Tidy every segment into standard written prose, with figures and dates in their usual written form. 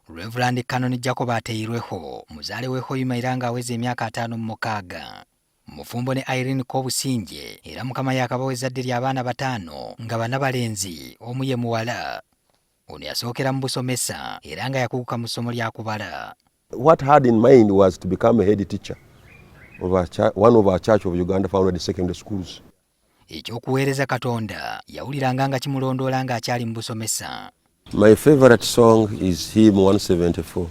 Reverend Canon Jacob Ateirweho, muzaale we Hoima iranga aweze emyaka 5 mufumbo ne Irene Kobusinje era mukama yakabaweza ddiri abaana 5 nga bana balenzi omu ye muwala. Ono yasookera mu busomesa era nga yakuguka mu ssomo lya kubala. What I had in mind was to become a head teacher of one of our Church of Uganda founded secondary schools. Ekyokuweereza Katonda yawuliranga nga kimulondoola nga akyali mu busomesa. My favorite song is hymn 174.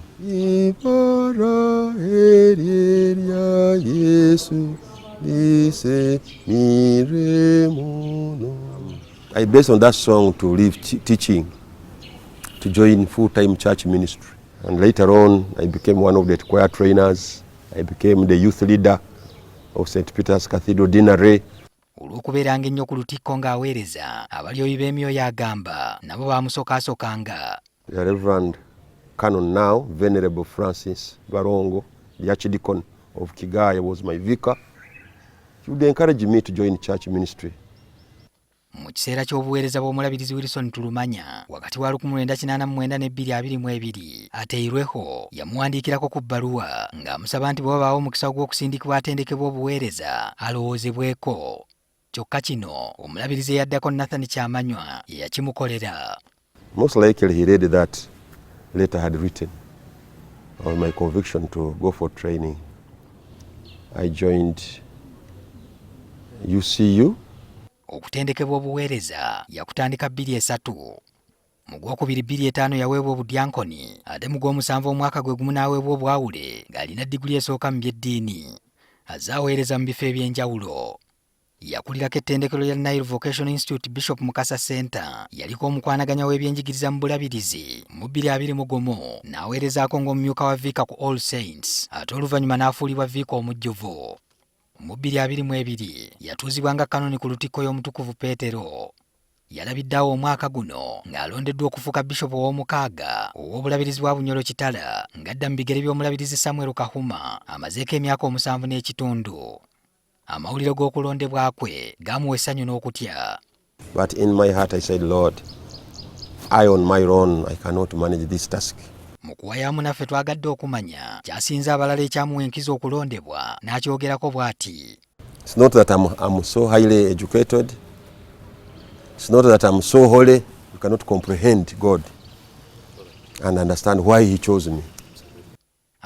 I based on that song to leave teaching, to join full-time church ministry. And later on, I became one of the choir trainers. I became the youth leader of St. Peter's Cathedral Dinare. Olw'okubeeranga ennyo ku lutikko ng'aweereza, abalyoyi b'emyoyo agamba nabo baamusokaasokanga. The Reverend Canon now, Venerable Francis Barongo, the Archdeacon of Kigaya, was my vicar. He would encourage me to join church ministry. Mu kiseera ky'obuweereza bw'omulabirizi Wilson Tulumanya wakati wa 1989 ne 2022, Ateirweho yamuwandiikirako ku bbaluwa ng'amusaba nti bwe wabaawo omukisa gw'okusindikibwa atendekebwa obuweereza alowoozebweko. Kyokka kino omulabirizi eyaddako Nathan Kyamanywa ye yakimukolera. Most likely he read that letter I had written on my conviction to go for training. I joined UCU. Okutendekebwa obuweereza yakutandika 2003. Mu Gwokubiri 2005 yaweebwa obudyankoni ate mu Gwomusanvu omwaka gwe gumu n'aweebwa obwawule ng'alina diguli esooka mu by'eddiini. Azze aweereza mu bifo eby'enjawulo. Yakulirako ettendekero lya Nile Vocational Institute Bishop Mukasa Center. Yaliko omukwanaganya w'ebyenjigiriza mu bulabirizi mu 2021 n'aweerezaako ng'omumyuka wa Vicar ku All Saints ate oluvannyuma n'afuulibwa Vicar omujjuvu. Mu 2022 yatuuzibwa nga kanoni ku lutikko y'omutukuvu Peetero. Yalabiddeawo omwaka guno ng'alondeddwa okufuuka Bishop ow'omukaaga ow'obulabirizi bwa Bunyoro Kitala ng'adda mu bigere by'omulabirizi Samuel Kahuma amazeeko emyaka 7 n'ekitundu. Amawulire g'okulondebwa kwe gaamuwa essanyu n'okutya. But in my heart I said, Lord, I on my own I cannot manage this task. Mu kuwayaamu naffe twagadde okumanya kyasinza abalala ekyamuwa enkizo okulondebwa n'akyogerako bw'ati. It's not that I'm so highly educated. It's not that I'm so holy. You cannot comprehend God and understand why he chose me.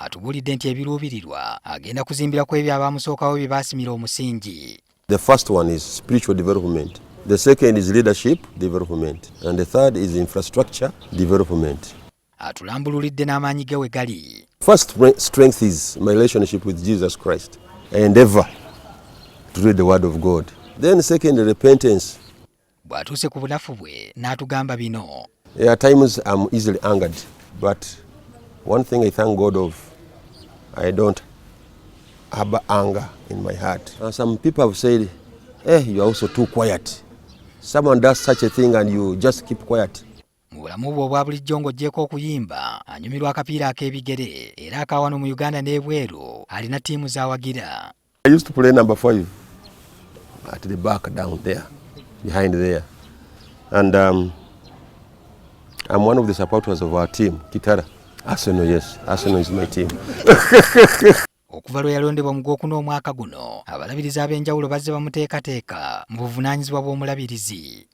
Atubulidde nti ebiruubirirwa agenda kuzimbira ku ebyo abaamusookawo bye baasimira omusingi. The first one is spiritual development. The second is leadership development. And the third is infrastructure development. Atulambululidde n'amaanyi ge we gali. First strength is my relationship with Jesus Christ. I endeavor to read the word of God. Then second, repentance. Bw'atuuse ku bunafu bwe n'atugamba bino. At times I'm easily angered, but one thing I thank God of, I don't have anger in my heart. And some people have said, you are also too quiet. Someone does such a thing and you just keep quiet. Mu bulamu bwe obwa bulijjo ng'oggyeko okuyimba anyumirwa akapiira ak'ebigere era akawano mu Uganda n'ebweru alina ttiimu z'awagira. I used to play number 5 at the back down there, behind there. And I'm one of the supporters of our team, Kitara. Arsenal, yes. Arsenal is my team. Okuva lwe yalondebwa mu Gwokuna omwaka guno, abalabirizi ab'enjawulo bazze bamuteekateeka mu buvunaanyizibwa bw'omulabirizi.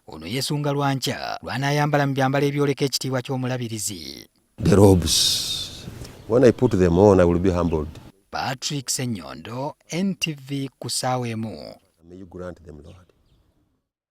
Ono yeesunga lwankya lw'anaayambala mu byambalo ebyoleka ekitiibwa ky'omulabirizi. The robes. When I put them on, I will be humbled. Patrick Ssenyondo, NTV ku ssaawa emu. May you grant them, Lord.